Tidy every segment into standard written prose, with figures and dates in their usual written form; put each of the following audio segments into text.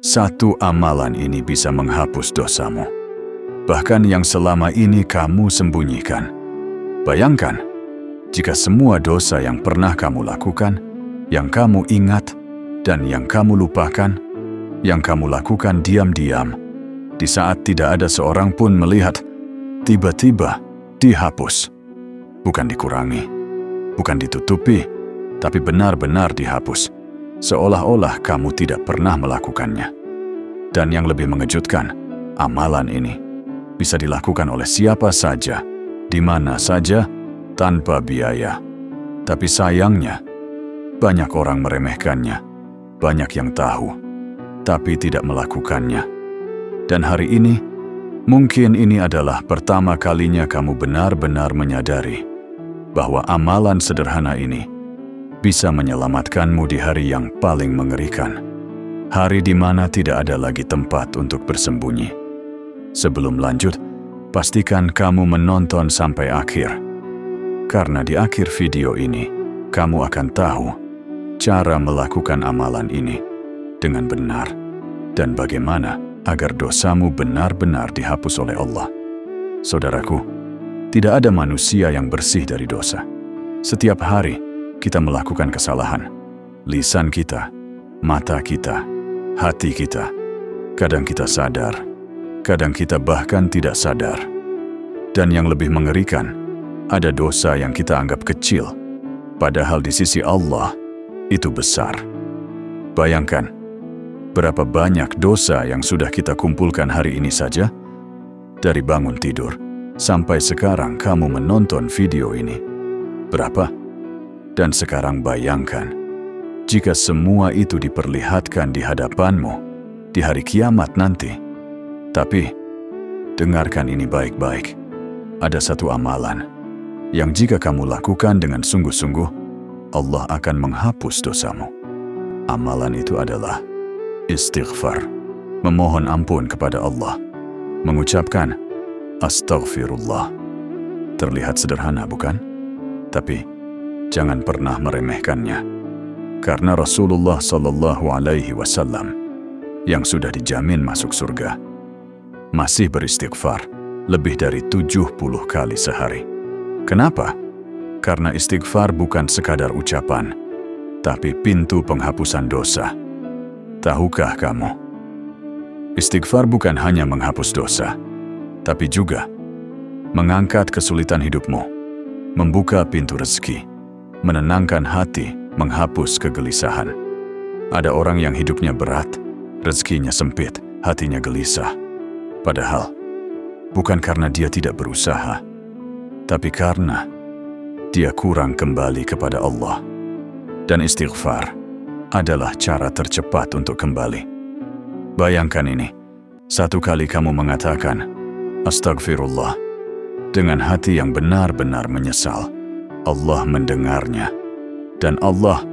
Satu amalan ini bisa menghapus dosamu, bahkan yang selama ini kamu sembunyikan. Bayangkan, jika semua dosa yang pernah kamu lakukan, yang kamu ingat, dan yang kamu lupakan, yang kamu lakukan diam-diam, di saat tidak ada seorang pun melihat, tiba-tiba dihapus. Bukan dikurangi, bukan ditutupi, tapi benar-benar dihapus, seolah-olah kamu tidak pernah melakukannya. Dan yang lebih mengejutkan, amalan ini bisa dilakukan oleh siapa saja, di mana saja, tanpa biaya. Tapi sayangnya, banyak orang meremehkannya, banyak yang tahu, tapi tidak melakukannya. Dan hari ini, mungkin ini adalah pertama kalinya kamu benar-benar menyadari bahwa amalan sederhana ini bisa menyelamatkanmu di hari yang paling mengerikan. Hari di mana tidak ada lagi tempat untuk bersembunyi. Sebelum lanjut, pastikan kamu menonton sampai akhir. Karena di akhir video ini, kamu akan tahu cara melakukan amalan ini dengan benar dan bagaimana agar dosamu benar-benar dihapus oleh Allah. Saudaraku, tidak ada manusia yang bersih dari dosa. Setiap hari kita melakukan kesalahan. Lisan kita, mata kita, hati kita. Kadang kita sadar, kadang kita bahkan tidak sadar. Dan yang lebih mengerikan, ada dosa yang kita anggap kecil, padahal di sisi Allah itu besar. Bayangkan, berapa banyak dosa yang sudah kita kumpulkan hari ini saja? Dari bangun tidur sampai sekarang kamu menonton video ini. Berapa? Dan sekarang bayangkan, jika semua itu diperlihatkan di hadapanmu di hari kiamat nanti. Tapi, dengarkan ini baik-baik. Ada satu amalan yang jika kamu lakukan dengan sungguh-sungguh, Allah akan menghapus dosamu. Amalan itu adalah istighfar, memohon ampun kepada Allah, mengucapkan Astaghfirullah. Terlihat sederhana, bukan? Tapi jangan pernah meremehkannya, karena Rasulullah SAW yang sudah dijamin masuk surga masih beristighfar lebih dari 70 kali sehari. Kenapa? Karena istighfar bukan sekadar ucapan, tapi pintu penghapusan dosa. Tahukah kamu? Istighfar bukan hanya menghapus dosa, tapi juga mengangkat kesulitan hidupmu, membuka pintu rezeki, menenangkan hati, menghapus kegelisahan. Ada orang yang hidupnya berat, rezekinya sempit, hatinya gelisah. Padahal, bukan karena dia tidak berusaha, tapi karena dia kurang kembali kepada Allah. Dan istighfar adalah cara tercepat untuk kembali. Bayangkan ini, satu kali kamu mengatakan Astagfirullah dengan hati yang benar-benar menyesal, Allah mendengarnya. Dan Allah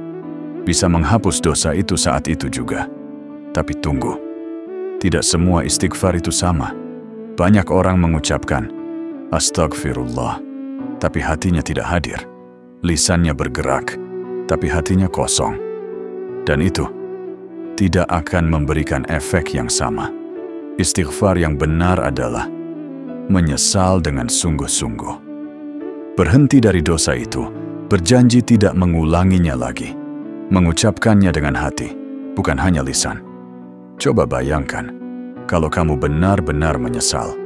bisa menghapus dosa itu saat itu juga. Tapi tunggu, tidak semua istighfar itu sama. Banyak orang mengucapkan Astagfirullah, tapi hatinya tidak hadir. Lisannya bergerak, tapi hatinya kosong. Dan itu tidak akan memberikan efek yang sama. Istighfar yang benar adalah menyesal dengan sungguh-sungguh. Berhenti dari dosa itu, berjanji tidak mengulanginya lagi. Mengucapkannya dengan hati, bukan hanya lisan. Coba bayangkan, kalau kamu benar-benar menyesal,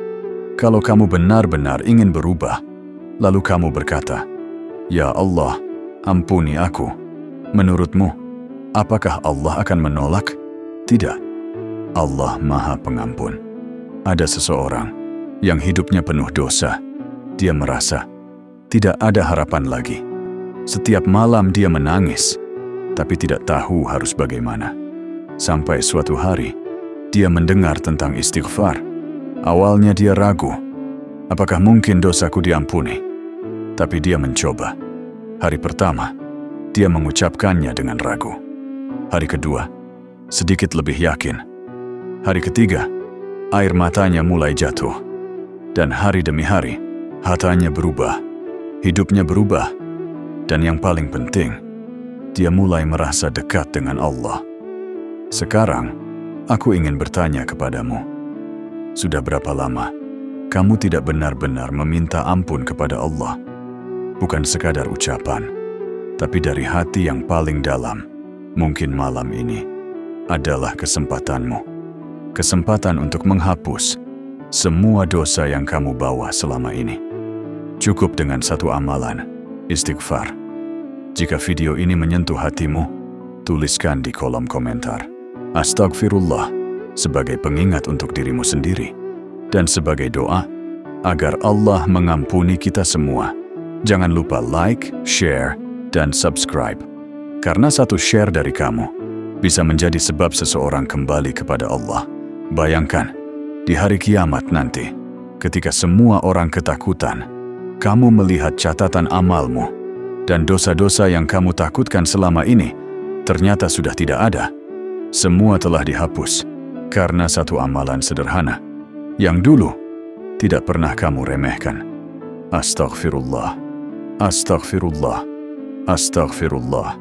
kalau kamu benar-benar ingin berubah, lalu kamu berkata, "Ya Allah, ampuni aku." Menurutmu, apakah Allah akan menolak? Tidak. Allah Maha Pengampun. Ada seseorang yang hidupnya penuh dosa. Dia merasa tidak ada harapan lagi. Setiap malam dia menangis, tapi tidak tahu harus bagaimana. Sampai suatu hari, dia mendengar tentang istighfar. Awalnya dia ragu, apakah mungkin dosaku diampuni? Tapi dia mencoba. Hari pertama, dia mengucapkannya dengan ragu. Hari kedua, sedikit lebih yakin. Hari ketiga, air matanya mulai jatuh. Dan hari demi hari, hatanya berubah, hidupnya berubah. Dan yang paling penting, dia mulai merasa dekat dengan Allah. Sekarang, Aku ingin bertanya kepadamu, sudah berapa lama kamu tidak benar-benar meminta ampun kepada Allah? Bukan sekadar ucapan, tapi dari hati yang paling dalam. Mungkin malam ini adalah kesempatanmu. Kesempatan untuk menghapus semua dosa yang kamu bawa selama ini. Cukup dengan satu amalan, istighfar. Jika video ini menyentuh hatimu, tuliskan di kolom komentar Astagfirullah sebagai pengingat untuk dirimu sendiri dan sebagai doa agar Allah mengampuni kita semua. Jangan lupa like, share, dan subscribe. Karena satu share dari kamu bisa menjadi sebab seseorang kembali kepada Allah. Bayangkan, di hari kiamat nanti, ketika semua orang ketakutan, kamu melihat catatan amalmu dan dosa-dosa yang kamu takutkan selama ini ternyata sudah tidak ada. Semua telah dihapus karena satu amalan sederhana yang dulu tidak pernah kamu remehkan. Astaghfirullah, astaghfirullah, astaghfirullah.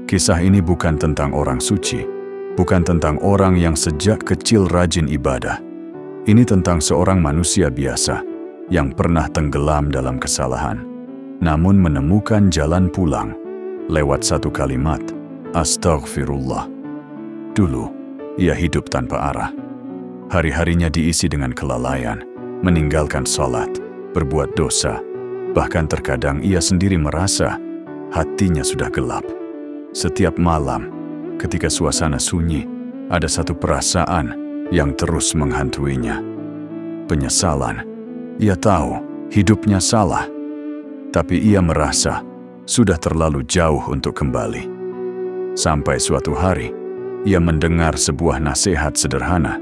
Kisah ini bukan tentang orang suci, bukan tentang orang yang sejak kecil rajin ibadah. Ini tentang seorang manusia biasa yang pernah tenggelam dalam kesalahan, namun menemukan jalan pulang lewat satu kalimat, Astaghfirullah. Dulu, ia hidup tanpa arah. Hari-harinya diisi dengan kelalaian, meninggalkan sholat, berbuat dosa. Bahkan terkadang ia sendiri merasa hatinya sudah gelap. Setiap malam, ketika suasana sunyi, ada satu perasaan yang terus menghantuinya. Penyesalan. Ia tahu hidupnya salah, tapi ia merasa sudah terlalu jauh untuk kembali. Sampai suatu hari, ia mendengar sebuah nasihat sederhana.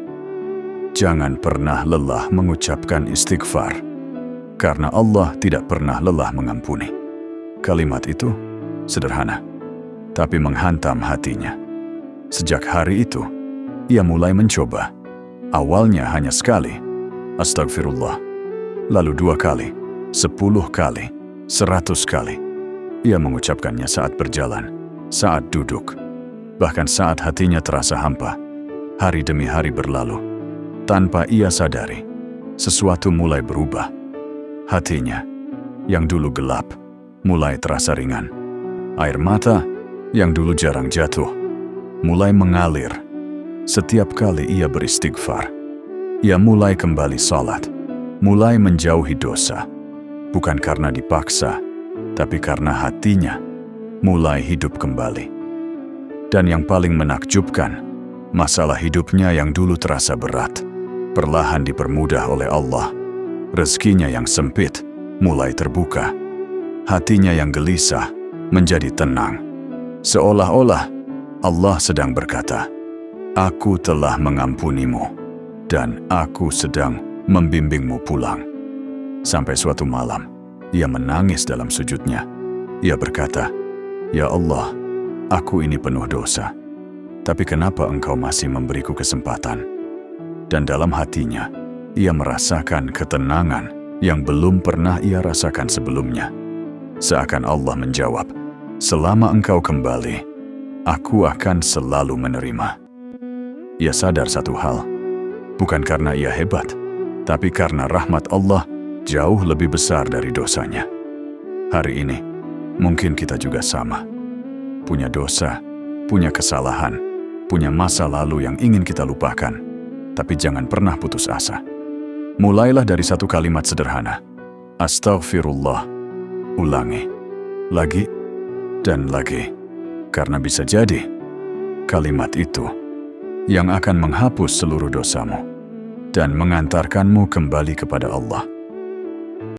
Jangan pernah lelah mengucapkan istighfar, karena Allah tidak pernah lelah mengampuni. Kalimat itu sederhana, tapi menghantam hatinya. Sejak hari itu, ia mulai mencoba. Awalnya hanya sekali, Astagfirullah. Lalu 2 kali, 10 kali, 100 kali. Ia mengucapkannya saat berjalan, saat duduk, bahkan saat hatinya terasa hampa. Hari demi hari berlalu. Tanpa ia sadari, sesuatu mulai berubah. Hatinya, yang dulu gelap, mulai terasa ringan. Air mata yang dulu jarang jatuh, mulai mengalir. Setiap kali ia beristighfar, ia mulai kembali sholat, mulai menjauhi dosa. Bukan karena dipaksa, tapi karena hatinya mulai hidup kembali. Dan yang paling menakjubkan, masalah hidupnya yang dulu terasa berat, perlahan dipermudah oleh Allah. Rezekinya yang sempit mulai terbuka. Hatinya yang gelisah menjadi tenang. Seolah-olah Allah sedang berkata, Aku telah mengampunimu, dan aku sedang membimbingmu pulang. Sampai suatu malam, ia menangis dalam sujudnya. Ia berkata, Ya Allah, aku ini penuh dosa, tapi kenapa Engkau masih memberiku kesempatan? Dan dalam hatinya, ia merasakan ketenangan yang belum pernah ia rasakan sebelumnya. Seakan Allah menjawab, Selama engkau kembali, aku akan selalu menerima. Ia sadar satu hal, bukan karena ia hebat, tapi karena rahmat Allah jauh lebih besar dari dosanya. Hari ini, mungkin kita juga sama. Punya dosa, punya kesalahan, punya masa lalu yang ingin kita lupakan. Tapi jangan pernah putus asa. Mulailah dari satu kalimat sederhana. Astaghfirullah. Ulangi. Lagi dan lagi. Karena bisa jadi, kalimat itu yang akan menghapus seluruh dosamu dan mengantarkanmu kembali kepada Allah.